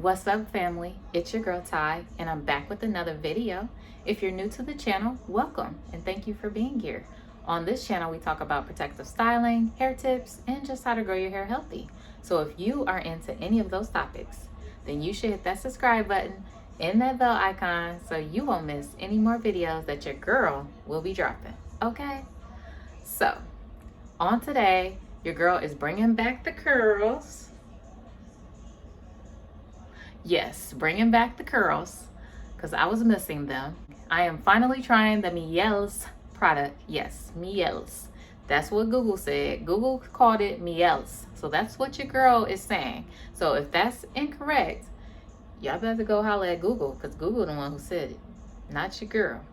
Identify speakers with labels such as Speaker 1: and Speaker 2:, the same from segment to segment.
Speaker 1: What's up, family? It's your girl Ty, and I'm back with another video. If you're new to the channel, welcome and thank you for being here. On this channel, we talk about protective styling, hair tips, and just how to grow your hair healthy. So if you are into any of those topics, then you should hit that subscribe button and that bell icon so you won't miss any more videos that your girl will be dropping, okay? So, on today, your girl is bringing back the curls. Yes, bringing back the curls because I was missing them. I am finally trying the Mielles product. Yes, Mielles. That's what Google said. Google called it Mielles. So that's what your girl is saying. So if that's incorrect, y'all better go holler at Google because Google the one who said it, not your girl.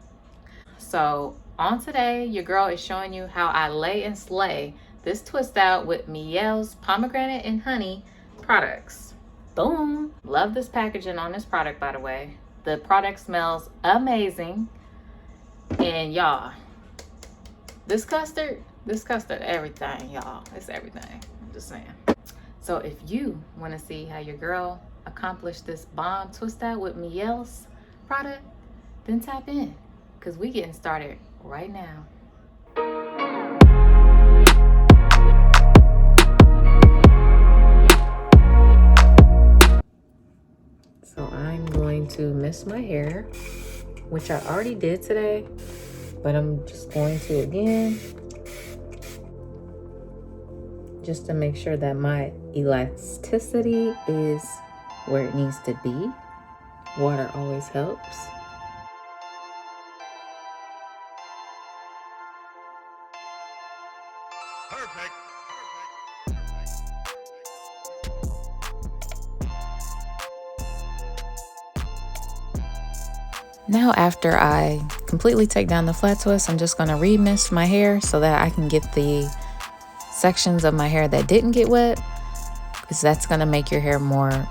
Speaker 1: So on today, your girl is showing you how I lay and slay this twist out with Mielle's Pomegranate and Honey products. Boom! Love this packaging on this product, by the way. The product smells amazing. And y'all, this custard, everything, y'all. It's everything. I'm just saying. So if you want to see how your girl accomplished this bomb twist out with Mielle's product, then tap in because we getting started right now. So I'm going to mist my hair, which I already did today, but I'm just going to again, just to make sure that my elasticity is where it needs to be. Water always helps.
Speaker 2: Perfect.
Speaker 1: Now after I completely take down the flat twist, I'm just going to remist my hair so that I can get the sections of my hair that didn't get wet, because that's going to make your hair more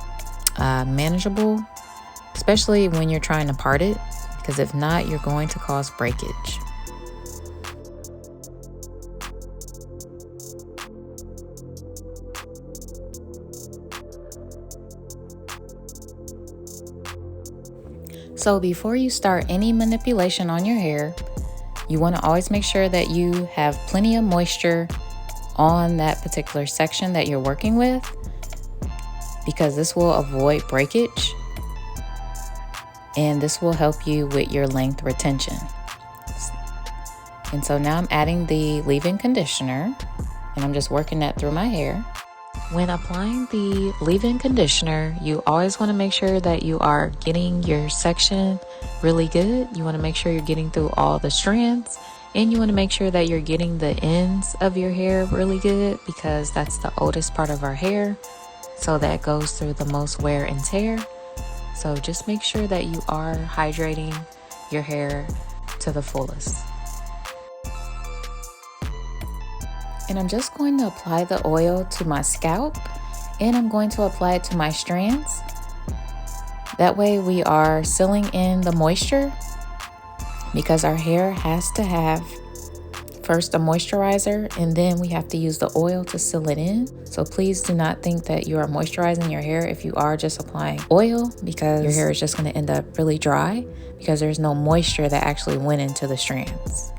Speaker 1: manageable, especially when you're trying to part it, because if not, you're going to cause breakage. So before you start any manipulation on your hair, you want to always make sure that you have plenty of moisture on that particular section that you're working with, because this will avoid breakage and this will help you with your length retention. And so now I'm adding the leave-in conditioner and I'm just working that through my hair. When applying the leave-in conditioner, you always want to make sure that you are getting your section really good. You want to make sure you're getting through all the strands, and you want to make sure that you're getting the ends of your hair really good, because that's the oldest part of our hair. So that goes through the most wear and tear. So just make sure that you are hydrating your hair to the fullest. And I'm just going to apply the oil to my scalp, and I'm going to apply it to my strands. That way we are sealing in the moisture, because our hair has to have first a moisturizer and then we have to use the oil to seal it in. So please do not think that you are moisturizing your hair if you are just applying oil, because your hair is just going to end up really dry because there's no moisture that actually went into the strands.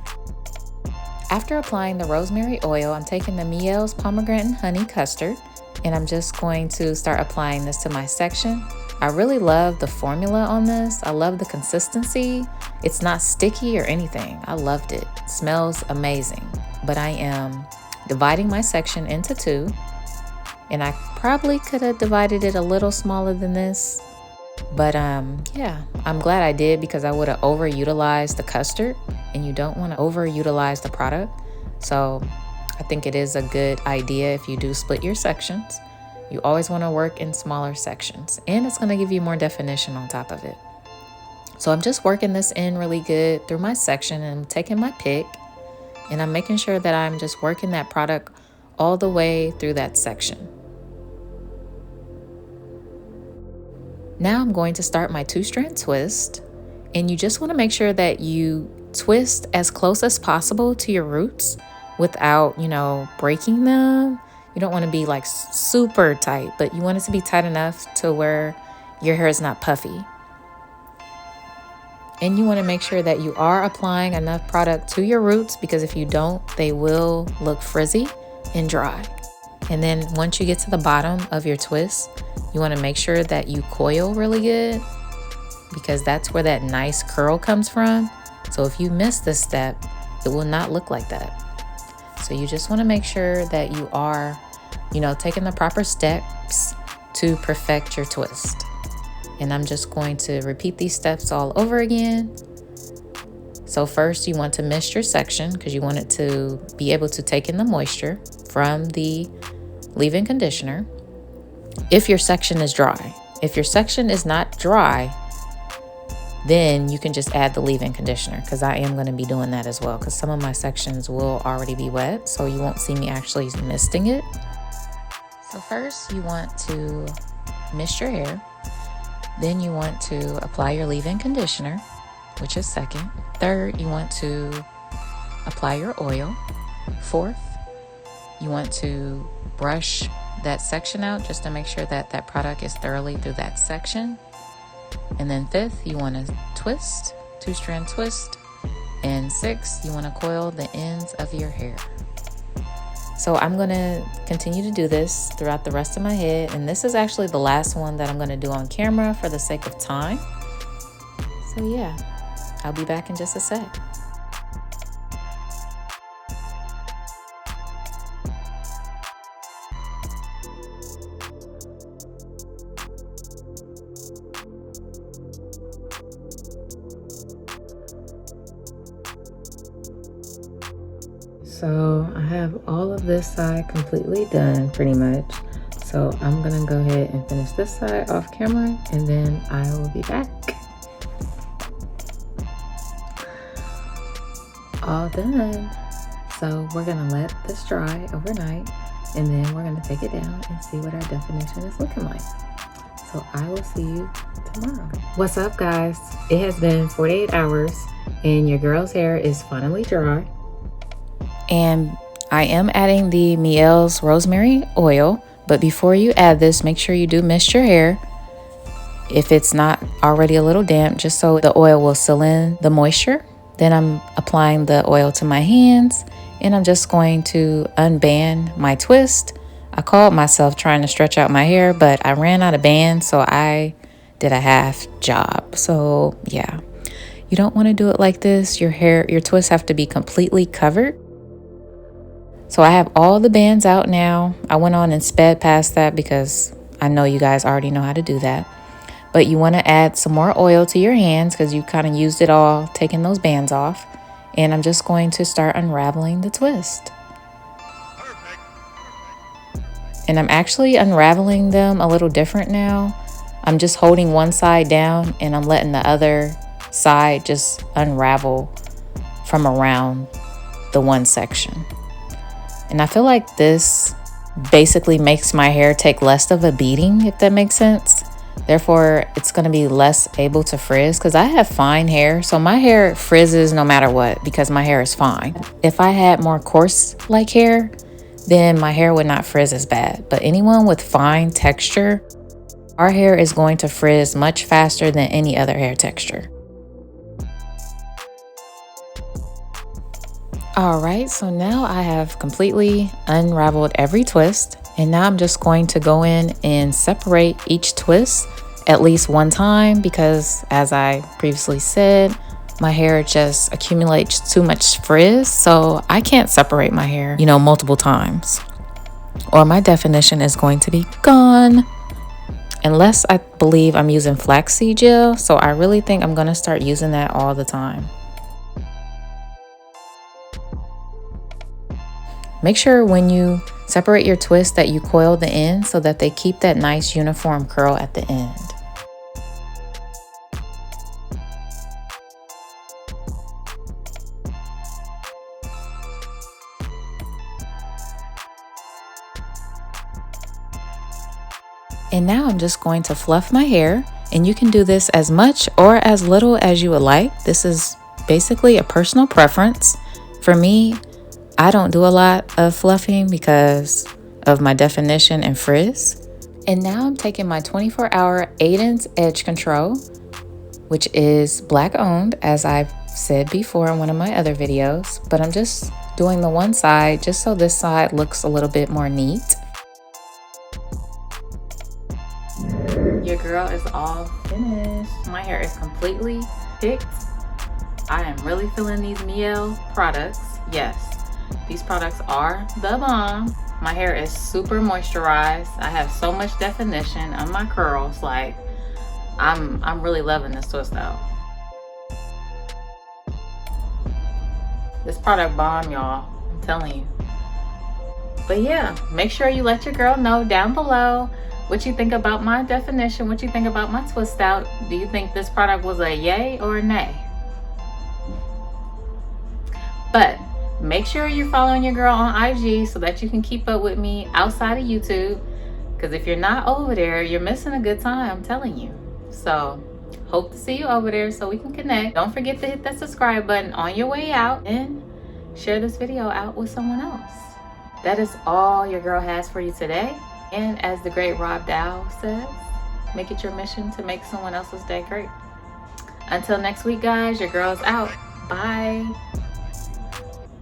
Speaker 1: After applying the rosemary oil, I'm taking the Mielle's Pomegranate and Honey custard, and I'm just going to start applying this to my section. I really love the formula on this. I love the consistency. It's not sticky or anything. I loved it. It smells amazing. But I am dividing my section into two, and I probably could have divided it a little smaller than this. But yeah, I'm glad I did, because I would have overutilized the custard, and you don't want to overutilize the product. So I think it is a good idea if you do split your sections. You always want to work in smaller sections, and it's going to give you more definition on top of it. So I'm just working this in really good through my section, and I'm taking my pick and I'm making sure that I'm just working that product all the way through that section. Now I'm going to start my 2-strand twist, and you just want to make sure that you twist as close as possible to your roots without, breaking them. You don't want to be like super tight, but you want it to be tight enough to where your hair is not puffy. And you want to make sure that you are applying enough product to your roots, because if you don't, they will look frizzy and dry. And then once you get to the bottom of your twist, you want to make sure that you coil really good, because that's where that nice curl comes from. So if you miss this step, it will not look like that. So you just want to make sure that you are, taking the proper steps to perfect your twist. And I'm just going to repeat these steps all over again. So first you want to mist your section, because you want it to be able to take in the moisture from the leave-in conditioner if your section is dry. If your section is not dry, then you can just add the leave-in conditioner, because I am going to be doing that as well, because some of my sections will already be wet, so you won't see me actually misting it. So first you want to mist your hair. Then you want to apply your leave-in conditioner, which is second. Third, you want to apply your oil. Fourth, you want to brush that section out just to make sure that that product is thoroughly through that section. And then fifth, you want to twist, 2-strand twist. And sixth, you want to coil the ends of your hair. So I'm going to continue to do this throughout the rest of my head. And this is actually the last one that I'm going to do on camera for the sake of time. So yeah, I'll be back in just a sec. So I have all of this side completely done pretty much. So I'm gonna go ahead and finish this side off camera, and then I will be back. All done. So we're gonna let this dry overnight, and then we're gonna take it down and see what our definition is looking like. So I will see you tomorrow. What's up, guys? It has been 48 hours and your girl's hair is finally dry. And I am adding the Mielle's rosemary oil, but before you add this, make sure you do mist your hair if it's not already a little damp, just so the oil will seal in the moisture. Then I'm applying the oil to my hands, and I'm just going to unband my twist. I called myself trying to stretch out my hair, but I ran out of bands, so I did a half job. So yeah, you don't want to do it like this. Your twists have to be completely covered. So I have all the bands out now. I went on and sped past that because I know you guys already know how to do that. But you want to add some more oil to your hands because you kind of used it all, taking those bands off. And I'm just going to start unraveling the twist. And I'm actually unraveling them a little different now. I'm just holding one side down and I'm letting the other side just unravel from around the one section. And I feel like this basically makes my hair take less of a beating, if that makes sense. Therefore, it's going to be less able to frizz because I have fine hair. So my hair frizzes no matter what because my hair is fine. If I had more coarse-like hair, then my hair would not frizz as bad. But anyone with fine texture, our hair is going to frizz much faster than any other hair texture. All right, so now I have completely unraveled every twist, and now I'm just going to go in and separate each twist at least one time because, as I previously said, my hair just accumulates too much frizz, so I can't separate my hair, multiple times, or my definition is going to be gone. Unless I believe I'm using flaxseed gel, so I really think I'm going to start using that all the time. Make sure when you separate your twist that you coil the ends so that they keep that nice uniform curl at the end. And now I'm just going to fluff my hair, and you can do this as much or as little as you would like. This is basically a personal preference. For me, I don't do a lot of fluffing because of my definition and frizz. And now I'm taking my 24-hour 8-inch edge control, which is black owned, as I've said before in one of my other videos, but I'm just doing the one side just so this side looks a little bit more neat. Your girl is all finished. My hair is completely picked. I am really feeling these Mielle products. Yes, these products are the bomb. My hair is super moisturized. I have so much definition on my curls. Like, I'm really loving this twist out. This product bomb, y'all. I'm telling you. But yeah, make sure you let your girl know down below what you think about my definition, what you think about my twist out. Do you think this product was a yay or a nay? But make sure you're following your girl on IG so that you can keep up with me outside of YouTube. Because if you're not over there, you're missing a good time, I'm telling you. So hope to see you over there so we can connect. Don't forget to hit that subscribe button on your way out and share this video out with someone else. That is all your girl has for you today. And as the great Rob Dow says, make it your mission to make someone else's day great. Until next week, guys, your girl's out. Bye.